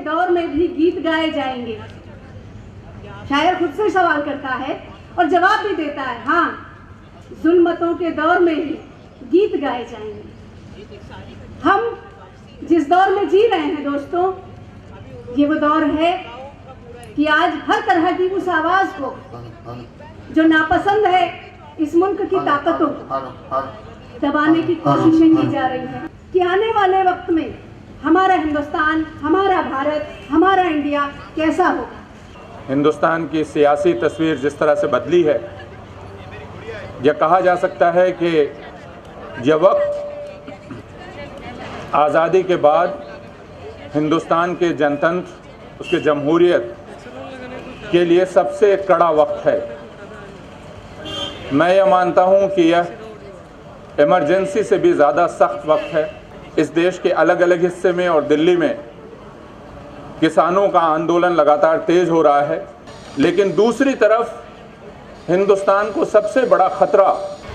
दौर में भी गीत गाए जाएंगे। शायर खुद से सवाल करता है और जवाब भी देता है, हाँ, जुल्मतों के दौर में ही गीत गाए जाएंगे। हम जिस दौर में जी रहे हैं दोस्तों, ये वो दौर है कि आज हर तरह की उस आवाज को जो नापसंद है इस मुल्क की ताकतों को दबाने की कोशिशें की जा रही हैं कि आने वाले वक्त में हमारा हिंदुस्तान, हमारा भारत, हमारा इंडिया कैसा होगा। हिंदुस्तान की सियासी तस्वीर जिस तरह से बदली है, यह कहा जा सकता है कि यह वक्त आज़ादी के बाद हिंदुस्तान के जनतंत्र, उसके जमहूरियत के लिए सबसे कड़ा वक्त है। मैं यह मानता हूं कि यह इमरजेंसी से भी ज़्यादा सख्त वक्त है। इस देश के अलग अलग हिस्से में और दिल्ली में किसानों का आंदोलन लगातार तेज हो रहा है, लेकिन दूसरी तरफ हिंदुस्तान को सबसे बड़ा खतरा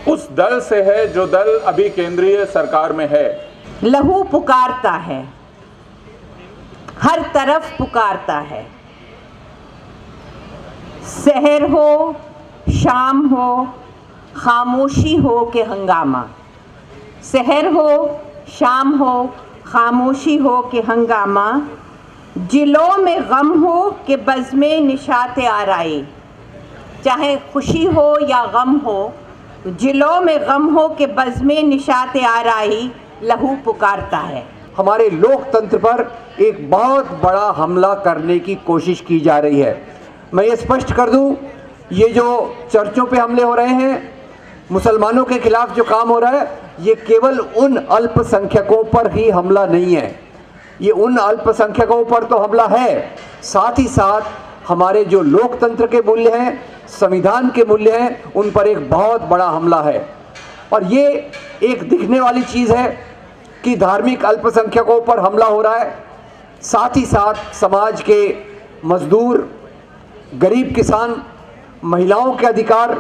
उस दल से है जो दल अभी केंद्रीय सरकार में है। लहू पुकारता है, हर तरफ पुकारता है। सहर हो, शाम हो, खामोशी हो के हंगामा। सहर हो, शाम हो, खामोशी हो के हंगामा। जिलों में गम हो के बज़्मे निशात आराई। चाहे खुशी हो या गम हो, जिलों में गम हो के बज़्मे निशात आराई लहू पुकारता है। हमारे लोकतंत्र पर एक बहुत बड़ा हमला करने की कोशिश की जा रही है। मैं ये स्पष्ट कर दूं, ये जो चर्चों पे हमले हो रहे हैं, मुसलमानों के खिलाफ जो काम हो रहा है, ये केवल उन अल्पसंख्यकों पर ही हमला नहीं है। ये उन अल्पसंख्यकों पर तो हमला है, साथ ही साथ हमारे जो लोकतंत्र के मूल्य हैं, संविधान के मूल्य हैं, उन पर एक बहुत बड़ा हमला है। और ये एक दिखने वाली चीज़ है कि धार्मिक अल्पसंख्यकों पर हमला हो रहा है, साथ ही साथ समाज के मजदूर, गरीब किसान, महिलाओं के अधिकार,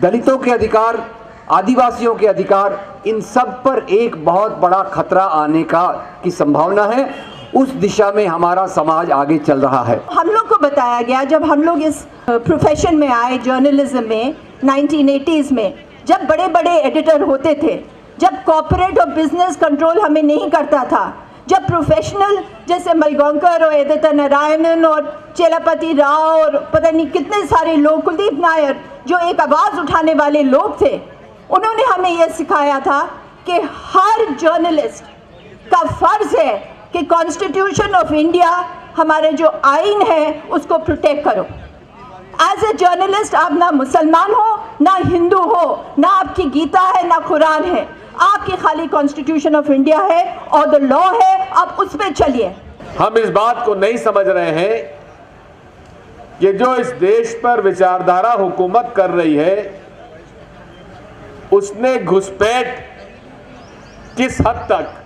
दलितों के अधिकार, आदिवासियों के अधिकार, इन सब पर एक बहुत बड़ा खतरा आने की संभावना है। उस दिशा में हमारा समाज आगे चल रहा है। हम लोग को बताया गया, जब हम लोग इस प्रोफेशन में आए, जर्नलिज्म में 1980s में, जब बड़े बड़े एडिटर होते थे, जब कॉर्पोरेट और बिजनेस कंट्रोल हमें नहीं करता था, जब प्रोफेशनल जैसे मलगोंकर और एडिटर नारायणन और चेलापति राव और पता नहीं कितने सारे लोग, कुलदीप नायर, जो एक आवाज़ उठाने वाले लोग थे, उन्होंने हमें यह सिखाया था कि हर जर्नलिस्ट का फर्ज है कि कॉन्स्टिट्यूशन ऑफ इंडिया, हमारे जो आइन है, उसको प्रोटेक्ट करो। एज ए जर्नलिस्ट आप ना मुसलमान हो, ना हिंदू हो, ना आपकी गीता है, ना कुरान है, आपकी खाली कॉन्स्टिट्यूशन ऑफ इंडिया है और द लॉ है, आप उस पर चलिए। हम इस बात को नहीं समझ रहे हैं कि जो इस देश पर विचारधारा हुकूमत कर रही है, उसने घुसपैठ किस हद तक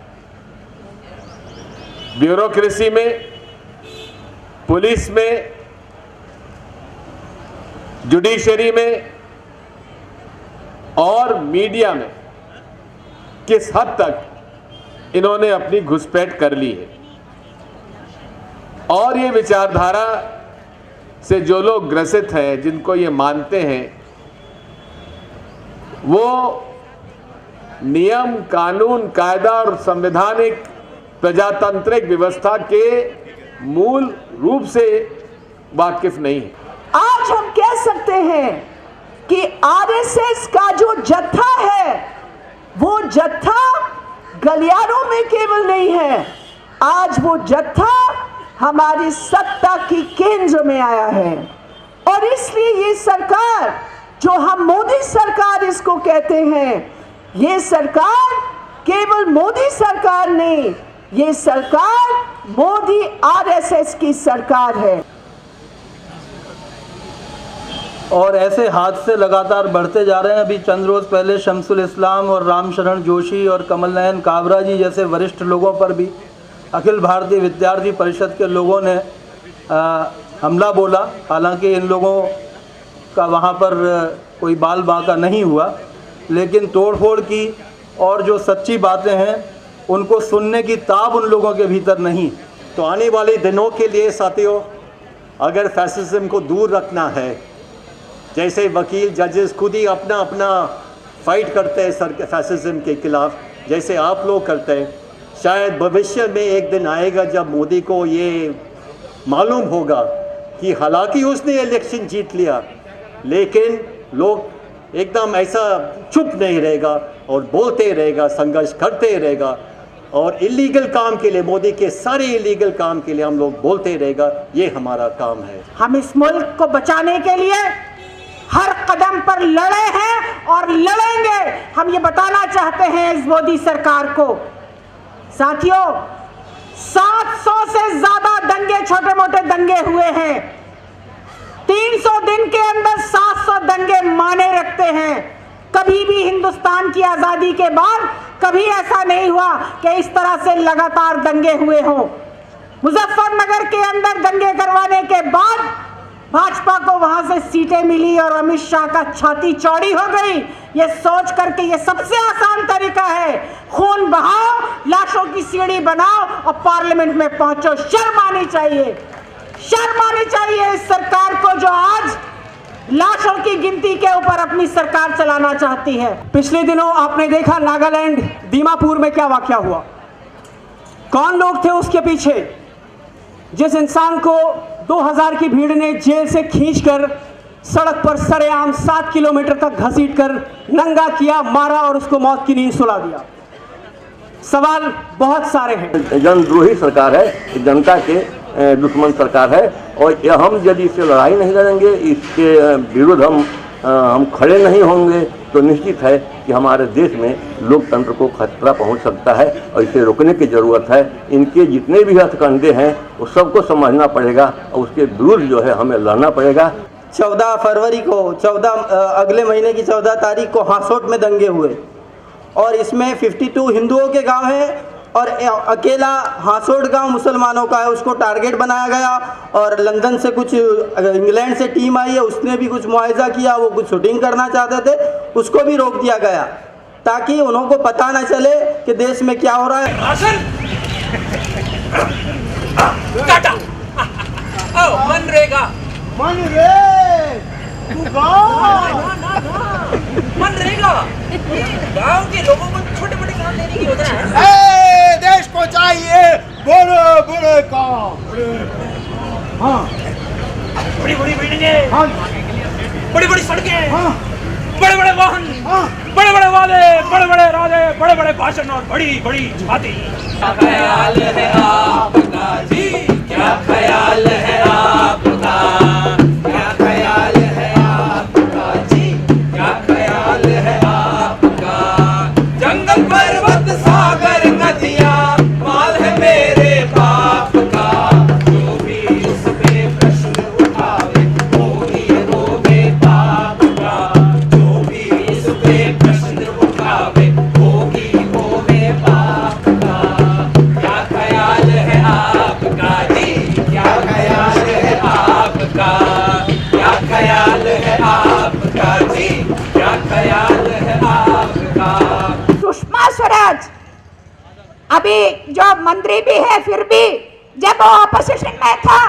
ब्यूरोक्रेसी में, पुलिस में, जुडिशरी में और मीडिया में किस हद तक इन्होंने अपनी घुसपैठ कर ली है। और ये विचारधारा से जो लोग ग्रसित हैं, जिनको ये मानते हैं, वो नियम, कानून, कायदा और संवैधानिक प्रजातांत्रिक व्यवस्था के मूल रूप से वाकिफ नहीं है। आज हम कह सकते हैं कि आरएसएस का जो जत्था है, वो जत्था गलियारों में केवल नहीं है, आज वो जत्था हमारी सत्ता की केंद्र में आया है। और इसलिए ये सरकार, जो हम मोदी सरकार इसको कहते हैं, ये सरकार केवल मोदी सरकार नहीं, ये सरकार मोदी आरएसएस की सरकार है। और ऐसे हादसे लगातार बढ़ते जा रहे हैं। अभी चंद रोज़ पहले शमसुल इस्लाम और रामशरण जोशी और कमल नयन काबरा जी जैसे वरिष्ठ लोगों पर भी अखिल भारतीय विद्यार्थी परिषद के लोगों ने हमला बोला। हालांकि इन लोगों का वहाँ पर कोई बाल बांका नहीं हुआ, लेकिन तोड़फोड़ की और जो सच्ची बातें हैं उनको सुनने की ताब उन लोगों के भीतर नहीं। तो आने वाले दिनों के लिए साथियों, अगर फैसिज्म को दूर रखना है, जैसे वकील जजेस खुद ही अपना अपना फाइट करते हैं फैसिज्म के खिलाफ, जैसे आप लोग करते हैं, शायद भविष्य में एक दिन आएगा जब मोदी को ये मालूम होगा कि हालांकि उसने इलेक्शन जीत लिया, लेकिन लोग एकदम ऐसा चुप नहीं रहेगा और बोलते रहेगा, संघर्ष करते रहेगा, और इलीगल काम के लिए, मोदी के सारे इलीगल काम के लिए हम लोग बोलते रहेगा। ये हमारा काम है। हम इस मुल्क को बचाने के लिए हर कदम पर लड़े हैं और लड़ेंगे। हम ये बताना चाहते हैं इस मोदी सरकार को। साथियों, 700 से ज्यादा दंगे, छोटे मोटे दंगे हुए हैं। 300 दिन के अंदर 700 दंगे माने रखते हैं। कभी भी हिंदुस्तान की आजादी के बाद कभी ऐसा नहीं हुआ कि इस तरह से लगातार दंगे हुए हों। मुजफ्फरनगर के अंदर दंगे करवाने के बाद भाजपा को वहां से सीटें मिली और अमित शाह का छाती चौड़ी हो गई, ये सोच करके ये सबसे आसान तरीका है, खून बहाओ, लाशों की सीढ़ी बनाओ और पार्लियामेंट में पहुंचो। शर्म आनी चाहिए, शर्म आनी चाहिए इस सरकार को जो आज लाशों की गिनती के ऊपर अपनी सरकार चलाना चाहती है। पिछले दिनों आपने देखा नागालैंड दीमापुर में क्या वाकया हुआ, कौन लोग थे उसके पीछे। जिस इंसान को 2000 की भीड़ ने जेल से खींचकर सड़क पर सरेआम 7 किलोमीटर तक घसीटकर नंगा किया, मारा और उसको मौत की नींद सुला दिया। सवाल बहुत सारे हैं। जनद्रोही सरकार है, जनता के दुश्मन सरकार है, और हम यदि इससे लड़ाई नहीं लड़ेंगे, इसके विरुद्ध हम खड़े नहीं होंगे, तो निश्चित है कि हमारे देश में लोकतंत्र को खतरा पहुंच सकता है और इसे रोकने की ज़रूरत है। इनके जितने भी हथकंडे हैं वो सबको समझना पड़ेगा और उसके विरुद्ध जो है हमें लड़ना पड़ेगा। 14 फरवरी को अगले महीने की 14 तारीख को हासोट में दंगे हुए और इसमें 52 हिंदुओं के गांव हैं और अकेला हासोट गांव मुसलमानों का है। उसको टारगेट बनाया गया और लंदन से कुछ, इंग्लैंड से टीम आई है, उसने भी कुछ मुआवजा किया, वो कुछ शूटिंग करना चाहते थे, उसको भी रोक दिया गया ताकि उन्हों को पता न चले कि देश में क्या हो रहा है। मनरेगा गाँव के लोगों को छोटे मोटे काम देने की योजना है। देश को चाहिए बड़े बड़े काम, हाँ, बड़ी बड़ी बिल्डिंगें, हाँ, बड़ी बड़ी सड़कें, हाँ, बड़े बड़े वाहन, हाँ, बड़े बड़े वादे, बड़े बड़े इरादे, बड़े बड़े भाषण और बड़ी बड़ी छाती। क्या ख्याल है आपका जी, क्या ख्याल है आपका, क्या ख्याल है आपका जी, क्या ख्याल है आपका। जंगल पर्वत सागर नदियाँ माल है मेरे बाप का, जो भी इस पे प्रश्न उठावे वो ही रोवे बाप का, जो भी इस पे प्रश्न उठावे वो ही रोवे बाप का। क्या ख्याल है आपका जी, क्या ख्याल है आपका, क्या ख्याल है आपका जी, क्या ख्याल है आपका। सुषमा स्वराज अभी जो मंत्री भी है, फिर भी जब वो ऑपोजिशन में था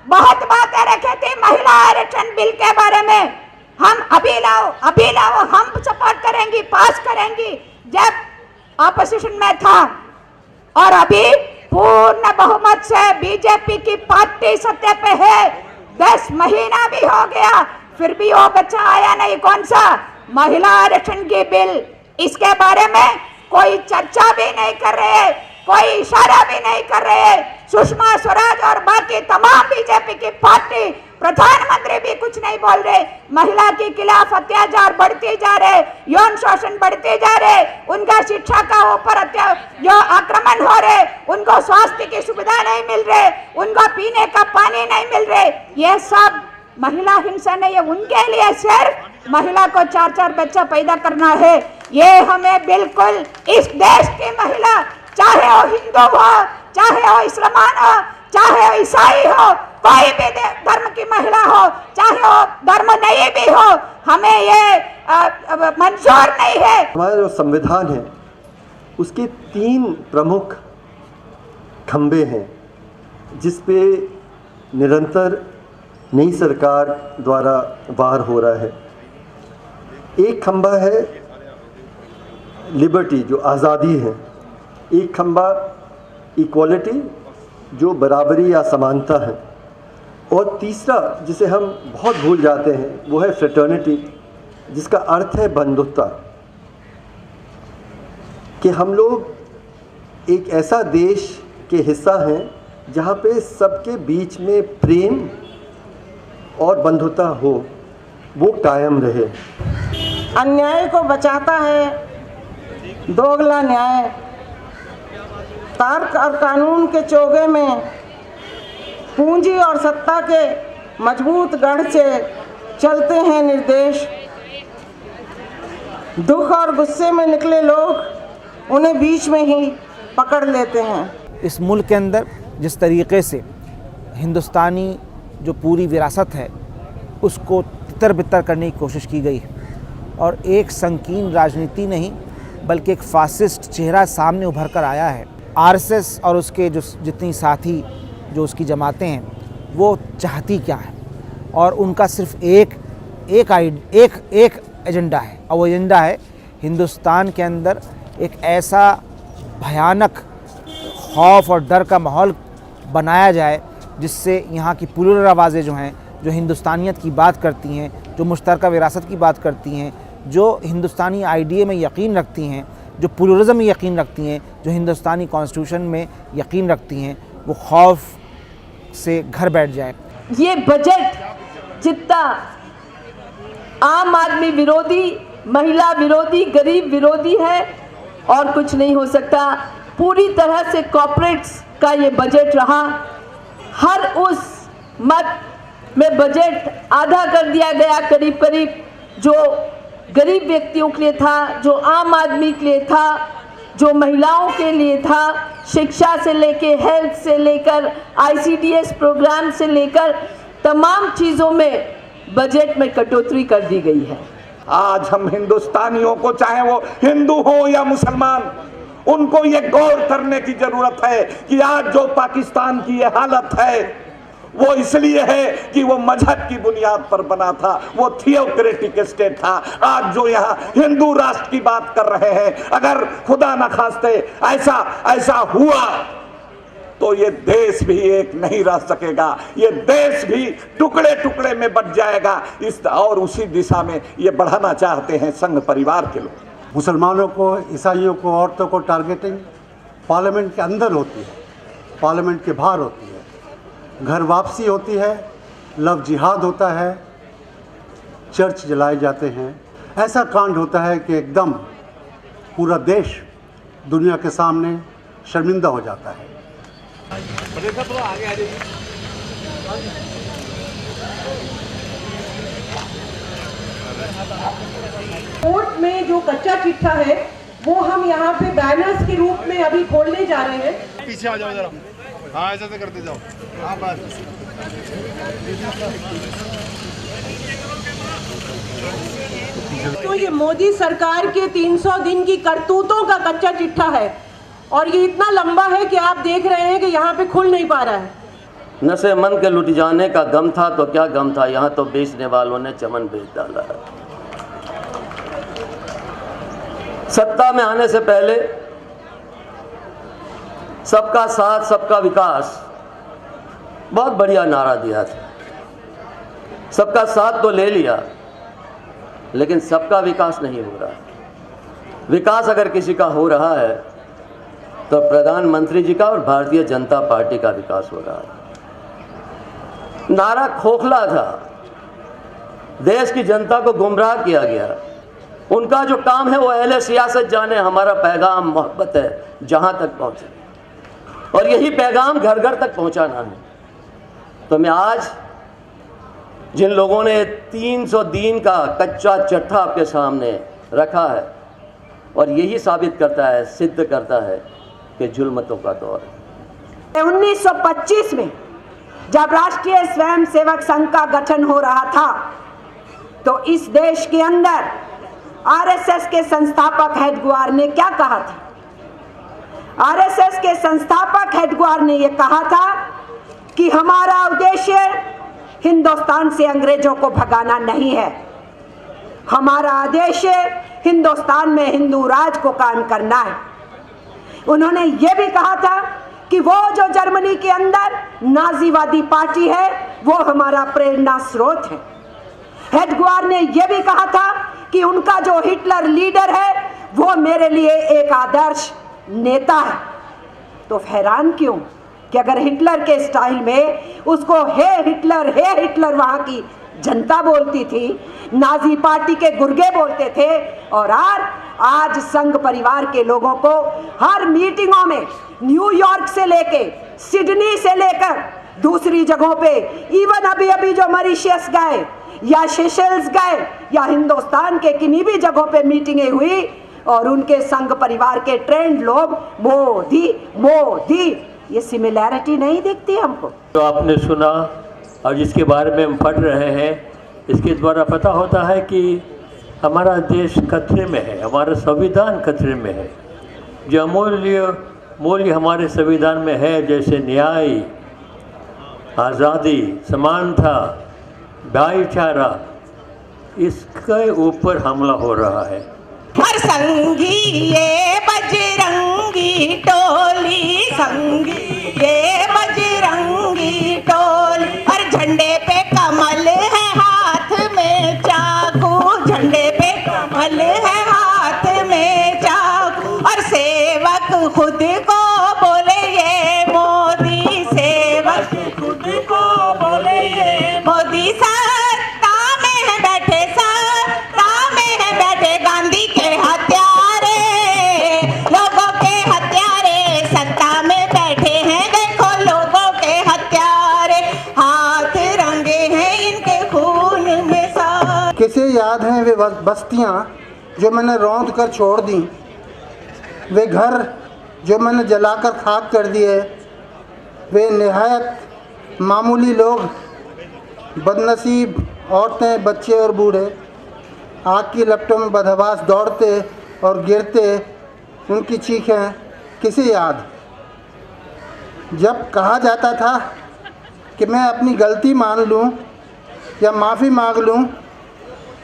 बहुत बातें रखे थे महिला आरक्षण बिल के बारे में, हम अभी लाओ हम सपोर्ट करेंगे, पास करेंगे, जब ऑपोजिशन में था। और अभी पूर्ण बहुमत से बीजेपी की पार्टी सत्ता पे है, 10 महीना भी हो गया, फिर भी वो बच्चा आया नहीं। कौन सा? महिला आरक्षण की बिल। इसके बारे में कोई चर्चा भी नहीं कर रहे, कोई इशारा भी नहीं कर रहे। सुषमा स्वराज और बाकी तमाम बीजेपी की पार्टी, प्रधानमंत्री भी कुछ नहीं बोल रहे। महिला के खिलाफ अत्याचार बढ़ते जा रहे, यौन शोषण बढ़ते जा रहे, उनका शिक्षा का ऊपर जो आक्रमण हो रहे, उनको स्वास्थ्य की सुविधा नहीं मिल रहे, उनको पीने का पानी नहीं मिल रहे। ये सब महिला हिंसा नहीं है, उनके लिए सिर्फ महिला को 4-4 बच्चा पैदा करना है। ये हमें बिल्कुल इस देश की महिला, चाहे वो हिंदू हो, चाहे वो मुसलमान हो, चाहे वो ईसाई हो, कोई भी धर्म की महिला हो, चाहे वो धर्म नहीं भी हो, हमें ये मंजूर नहीं है। हमारा जो संविधान है उसके 3 प्रमुख खंबे हैं। जिस पे निरंतर नई सरकार द्वारा वार हो रहा है। एक खंबा है लिबर्टी जो आज़ादी है, एक खंबा इक्वालिटी जो बराबरी या समानता है, और तीसरा जिसे हम बहुत भूल जाते हैं वो है फ्रेटर्निटी, जिसका अर्थ है बंधुता। कि हम लोग एक ऐसा देश के हिस्सा हैं जहाँ पे सबके बीच में प्रेम और बंधुता हो, वो कायम रहे। अन्याय को बचाता है दोगला न्याय, तर्क और कानून के चोगे में पूंजी और सत्ता के मजबूत गढ़ से चलते हैं निर्देश। दुख और गुस्से में निकले लोग उन्हें बीच में ही पकड़ लेते हैं। इस मुल्क के अंदर जिस तरीक़े से हिंदुस्तानी जो पूरी विरासत है उसको तितर बितर करने की कोशिश की गई है, और एक संकीर्ण राजनीति नहीं बल्कि एक फासिस्ट चेहरा सामने उभर कर आया है। आरएसएस और उसके जो जितनी साथी जो उसकी जमातें हैं वो चाहती क्या है, और उनका सिर्फ एक एजेंडा है, और वो एजेंडा है हिंदुस्तान के अंदर एक ऐसा भयानक खौफ और डर का माहौल बनाया जाए जिससे यहाँ की प्लुरल आवाज़ें जो हैं, जो हिंदुस्तानियत की बात करती हैं, जो मुश्तरका विरासत की बात करती हैं, जो हिंदुस्तानी आइडिया में यकीन रखती हैं, जो प्लुरलिज़्म में यकीन रखती हैं, जो हिंदुस्तानी कॉन्स्टिट्यूशन में यकीन रखती हैं, वो खौफ से घर बैठ जाए। ये बजट जितना आम आदमी विरोधी, महिला विरोधी, गरीब विरोधी है और कुछ नहीं हो सकता। पूरी तरह से कॉर्पोरेट्स का ये बजट रहा। हर उस मत में बजट आधा कर दिया गया करीब करीब, जो गरीब व्यक्तियों के लिए था, जो आम आदमी के लिए था, जो महिलाओं के लिए था, शिक्षा से लेकर हेल्थ से लेकर ICDS प्रोग्राम से लेकर तमाम चीज़ों में बजट में कटौती कर दी गई है। आज हम हिंदुस्तानियों को, चाहे वो हिंदू हो या मुसलमान, उनको ये गौर करने की जरूरत है कि आज जो पाकिस्तान की ये हालत है वो इसलिए है कि वो मजहब की बुनियाद पर बना था, वो थियोक्रेटिक स्टेट था। आज जो यहाँ हिंदू राष्ट्र की बात कर रहे हैं, अगर खुदा न खास्ते ऐसा हुआ तो ये देश भी एक नहीं रह सकेगा, ये देश भी टुकड़े टुकड़े में बट जाएगा। और उसी दिशा में ये बढ़ाना चाहते हैं संघ परिवार के लोग। मुसलमानों को, ईसाइयों को, औरतों को टारगेटिंग पार्लियामेंट के अंदर होती है, पार्लियामेंट के बाहर होती है, घर वापसी होती है, लव जिहाद होता है, चर्च जलाए जाते हैं। ऐसा कांड होता है कि एकदम पूरा देश दुनिया के सामने शर्मिंदा हो जाता है। कोर्ट में जो कच्चा चिट्ठा है वो हम यहाँ पे बैनर्स के रूप में अभी खोलने जा रहे हैं। पीछे आ जाओ जरा, हाँ ऐसे करते जाओ, हाँ बस। तो ये मोदी सरकार के 300 दिन की करतूतों का कच्चा चिट्ठा है, और ये इतना लंबा है कि आप देख रहे हैं कि यहाँ पे खुल नहीं पा रहा है। नशे मन के लुट जाने का गम था तो क्या गम था, यहाँ तो बेचने वालों ने चमन बेच डाला है। सत्ता में आने से पहले सबका साथ सबका विकास बहुत बढ़िया नारा दिया था। सबका साथ तो ले लिया, लेकिन सबका विकास नहीं हो रहा। विकास अगर किसी का हो रहा है तो प्रधानमंत्री जी का और भारतीय जनता पार्टी का विकास हो रहा है। नारा खोखला था, देश की जनता को गुमराह किया गया। उनका जो काम है वो अहले सियासत जाने, हमारा पैगाम मोहब्बत है जहां तक पहुंचे, और यही पैगाम घर घर तक पहुंचाना है। तो मैं आज जिन लोगों ने 300 दिन का कच्चा चिट्ठा आपके सामने रखा है, और यही साबित करता है, सिद्ध करता है कि जुल्मतों का दौर है। 1925 में जब राष्ट्रीय स्वयंसेवक संघ का गठन हो रहा था तो इस देश के अंदर आरएसएस के संस्थापक हेडगेवार ने क्या कहा था? आरएसएस के संस्थापक हेडगेवार ने यह कहा था कि हमारा उद्देश्य हिंदुस्तान से अंग्रेजों को भगाना नहीं है। हमारा उद्देश्य हिंदुस्तान में हिंदू राज को कायम करना है। उन्होंने ये भी कहा था कि वो जो जर्मनी के अंदर नाजीवादी पार्टी है वो हमारा प्रेरणा स्रोत है। हेडगवार ने यह भी कहा था कि उनका जो हिटलर लीडर है वो मेरे लिए एक आदर्श नेता है। तो हैरान क्यों कि अगर हिटलर के स्टाइल में उसको हे हिटलर वहां की जनता बोलती थी, नाजी पार्टी के गुर्गे बोलते थे, और आज संघ परिवार के लोगों को हर मीटिंगों में न्यूयॉर्क से लेके सिडनी से लेकर दूसरी जगहों पे, इवन अभी जो मॉरिशस गए या सेशल्स गए या हिंदुस्तान के किन्हीं भी जगहों पे मीटिंगें हुई और उनके संघ परिवार के ट्रेंड लोग मोदी, ये सिमिलैरिटी नहीं दिखती हमको? तो आपने सुना और जिसके बारे में हम पढ़ रहे हैं, इसके द्वारा पता होता है कि हमारा देश खतरे में है, हमारा संविधान खतरे में है। जो मूल्य हमारे संविधान में है, जैसे न्याय, आज़ादी, समानता, भाईचारा, इसके ऊपर हमला हो रहा है। हर संगी ये बजरंगी टोली, संगी ये बजरंगी टोली, और झंडे पे कमल है हाथ में चाकू, झंडे पे कमल है हाथ में चाकू, और सेवक खुद को बोले ये मोदी, सेवक खुद को बोले ये मोदी, सत्ता में बैठे, सत्ता में बैठे गांधी के हत्यारे, लोगों के हत्यारे, सत्ता में बैठे हैं देखो लोगों के हत्यारे, हाथ रंगे हैं इनके खून में साथ। किसे याद हैं वे बस्तियां जो मैंने रौंद कर छोड़ दी, वे घर जो मैंने जलाकर खाक कर दिए, वे निहायत मामूली लोग, बदनसीब औरतें, बच्चे और बूढ़े आग की लपटों में बदहवास दौड़ते और गिरते, उनकी चीखें किसे याद? जब कहा जाता था कि मैं अपनी गलती मान लूं या माफ़ी मांग लूं,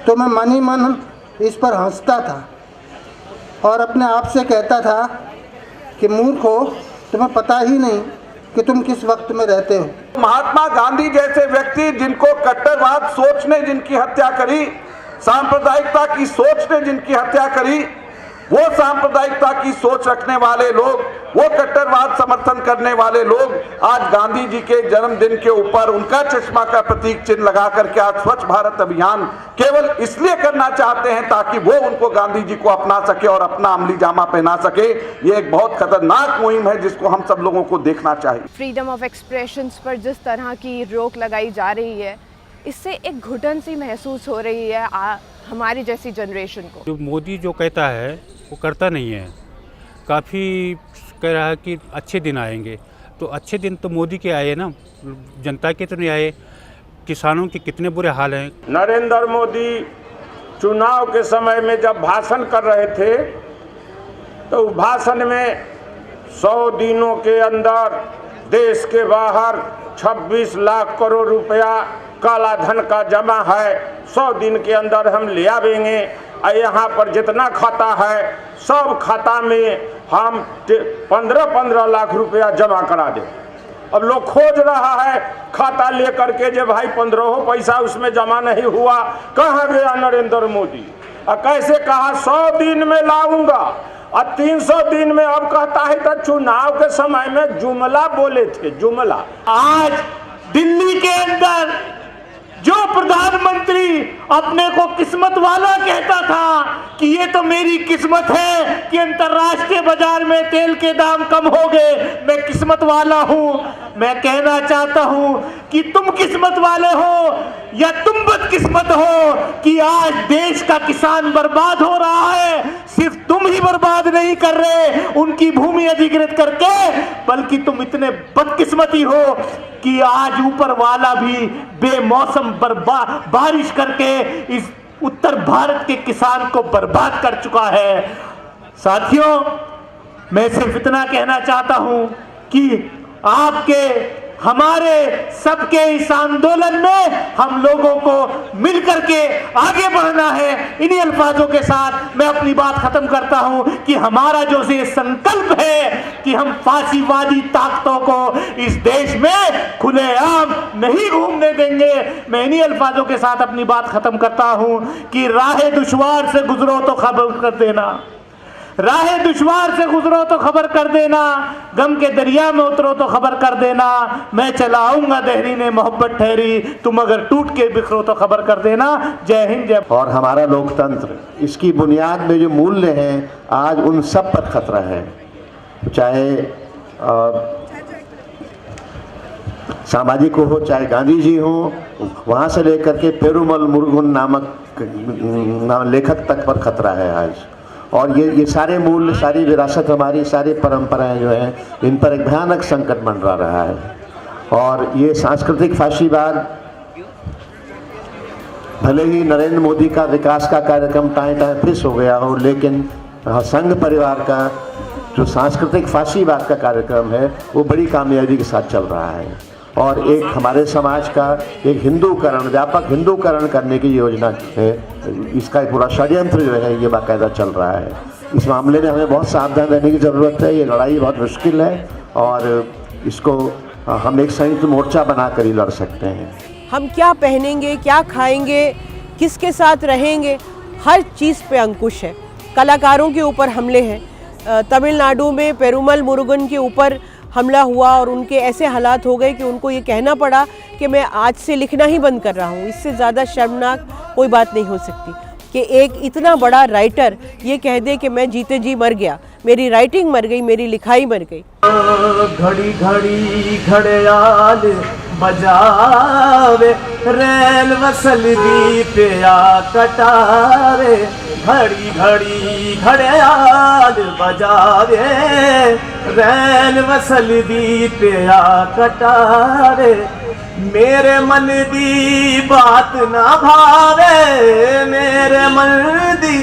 तो मैं मन ही मन इस पर हंसता था और अपने आप से कहता था कि मूर्खो, तुम्हें पता ही नहीं कि तुम किस वक्त में रहते हो। महात्मा गांधी जैसे व्यक्ति, जिनको कट्टरवाद सोच ने जिनकी हत्या करी, सांप्रदायिकता की सोच ने जिनकी हत्या करी, वो सांप्रदायिकता की सोच रखने वाले लोग, वो कट्टरवाद समर्थन करने वाले लोग आज गांधी जी के जन्मदिन के ऊपर उनका चश्मा का प्रतीक चिन्ह लगा करके आज स्वच्छ भारत अभियान केवल इसलिए करना चाहते हैं ताकि वो उनको गांधी जी को अपना सके और अपना अमली जामा पहना सके। ये एक बहुत खतरनाक मुहिम है जिसको हम सब लोगों को देखना चाहिए। फ्रीडम ऑफ एक्सप्रेशंस पर जिस तरह की रोक लगाई जा रही है, इससे एक घुटन सी महसूस हो रही है हमारी जैसी जनरेशन को। जो मोदी जो कहता है वो करता नहीं है। काफ़ी कह रहा है कि अच्छे दिन आएंगे, तो अच्छे दिन तो मोदी के आए ना, जनता के तो नहीं आए। किसानों के कितने बुरे हाल हैं। नरेंद्र मोदी चुनाव के समय में जब भाषण कर रहे थे तो भाषण में 100 दिनों के अंदर देश के बाहर 26 लाख करोड़ रुपया काला धन का जमा है, 100 दिन के अंदर हम ले आवेंगे, यहाँ पर जितना खाता है सब खाता में हम 15-15 लाख रुपया जमा करा दें। अब लोग खोज रहा है खाता लेकर के, जो भाई 15 पैसा उसमें जमा नहीं हुआ, कहाँ गया नरेंद्र मोदी? और कैसे कहा 100 दिन में लाऊंगा और 300 दिन में अब कहता है। तो चुनाव के समय में जुमला बोले थे, जुमला। आज दिल्ली के अंदर जो प्रधानमंत्री अपने को किस्मत वाला कहता था कि ये तो मेरी किस्मत है कि अंतर्राष्ट्रीय बाजार में तेल के दाम कम हो गए, मैं किस्मत वाला हूं। मैं कहना चाहता हूं कि तुम किस्मत वाले हो या तुम बदकिस्मत हो कि आज देश का किसान बर्बाद हो रहा है। सिर्फ तुम ही बर्बाद नहीं कर रहे उनकी भूमि अधिकृत करके, बल्कि तुम इतने बदकिस्मती हो कि आज ऊपर वाला भी बेमौसम बारिश करके इस उत्तर भारत के किसान को बर्बाद कर चुका है। साथियों, मैं सिर्फ इतना कहना चाहता हूं कि आपके हमारे सबके इस आंदोलन में हम लोगों को मिल करके आगे बढ़ना है। इन्हीं अल्फाजों के साथ मैं अपनी बात खत्म करता हूं कि हमारा जो ये संकल्प है कि हम फासीवादी ताकतों को इस देश में खुलेआम नहीं घूमने देंगे। मैं इन्हीं अल्फाजों के साथ अपनी बात खत्म करता हूं कि राह दुश्वार से गुजरो तो खबर कर देना, राह दुश्वार से गुजरो तो खबर कर देना, गम के दरिया में उतरो तो खबर कर देना, मैं चला आऊंगा देहरी ने मोहब्बत ठहरी, तुम अगर टूट के बिखरो तो खबर कर देना। जय हिंद जय। और हमारा लोकतंत्र, इसकी बुनियाद में जो मूल्य हैं आज उन सब पर खतरा है, चाहे सामाजिक हो, चाहे गांधी जी हो, वहाँ से लेकर के पेरुमल मुरुगन नामक लेखक तक पर खतरा है आज। और ये सारे मूल्य, सारी विरासत हमारी, सारी परंपराएं जो हैं, इन पर एक भयानक संकट मंडरा रहा है। और ये सांस्कृतिक फाशीवाद, भले ही नरेंद्र मोदी का विकास का कार्यक्रम टाएं फिस हो गया हो, लेकिन संघ परिवार का जो सांस्कृतिक फाशीवाद का कार्यक्रम है वो बड़ी कामयाबी के साथ चल रहा है। और एक हमारे समाज का एक हिंदूकरण, व्यापक हिंदूकरण करने की योजना है, इसका पूरा षड्यंत्र जो है ये बाकायदा चल रहा है। इस मामले में हमें बहुत सावधान रहने की ज़रूरत है। ये लड़ाई बहुत मुश्किल है और इसको हम एक संयुक्त मोर्चा बनाकर ही लड़ सकते हैं। हम क्या पहनेंगे, क्या खाएंगे, किसके साथ रहेंगे, हर चीज़ पे अंकुश है। कलाकारों के ऊपर हमले हैं। तमिलनाडु में पेरुमल मुरुगन के ऊपर हमला हुआ और उनके ऐसे हालात हो गए कि उनको ये कहना पड़ा कि मैं आज से लिखना ही बंद कर रहा हूँ। इससे ज़्यादा शर्मनाक कोई बात नहीं हो सकती कि एक इतना बड़ा राइटर ये कह दे कि मैं जीते जी मर गया, मेरी राइटिंग मर गई, मेरी लिखाई मर गई। घड़ी घड़ी घड़ियाल बजावे, रेल वसल दी पे आ कटावे, घड़ी घड़ी घड़ियाल बजावे, रेल वसल दी पे आ कटावे, मेरे मन दी बात ना भावे, मेरे मन दी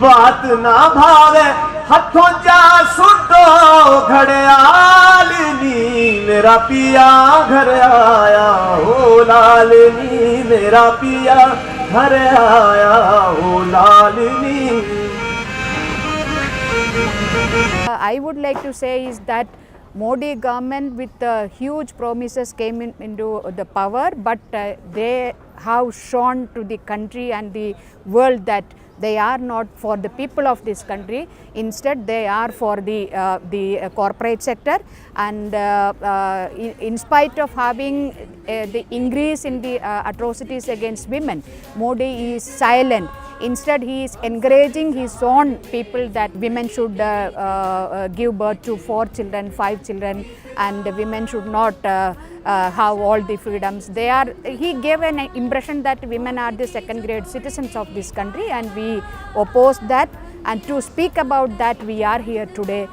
बात ना भावे, हथों जा सुटो घड़ियाल नी, मेरा पिया घर आया हो लाल नी, मेरा पिया घर आया हो लाल नी। I would like to say is that Modi government with huge promises came into the power, but they have shown to the country and the world that they are not for the people of this country. Instead, they are for the corporate sector, and in spite of having the increase in the atrocities against women, Modi is silent. Instead, he is encouraging his own people that women should give birth to 4 children, 5 children, and women should not have all the freedoms. He gave an impression that women are the second-grade citizens of this country, and we oppose that. And to speak about that, we are here today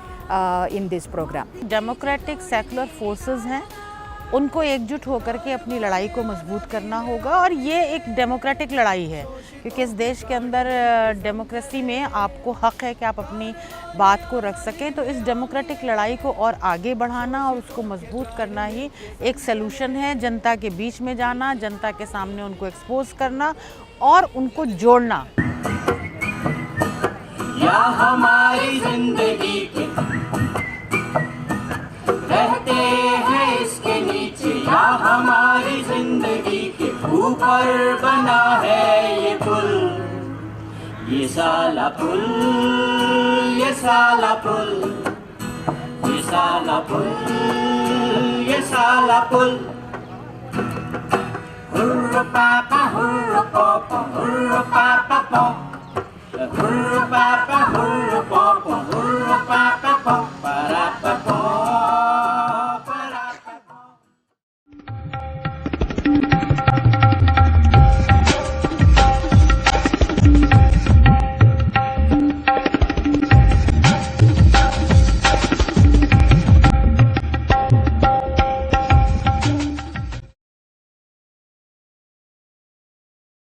in this program. Democratic secular forces हैं, उनको एकजुट होकर के अपनी लड़ाई को मजबूत करना होगा। और ये एक डेमोक्रेटिक लड़ाई है, क्योंकि इस देश के अंदर डेमोक्रेसी में आपको हक है कि आप अपनी बात को रख सकें। तो इस डेमोक्रेटिक लड़ाई को और आगे बढ़ाना और उसको मजबूत करना ही एक सलूशन है। जनता के बीच में जाना, जनता के सामने उनको एक्सपोज करना और उनको जोड़ना। या हमारी जिंदगी के रहते हैं इसके नीचे, या हमारी जिंदगी के ऊपर बना है ये पुल, ये साला पुल, ये साला पुल, ये साला पुल, ये साला पुल। Hurra papa, hurra papa, hurra papa pop, hurra papa, hurra papa, hurra papa.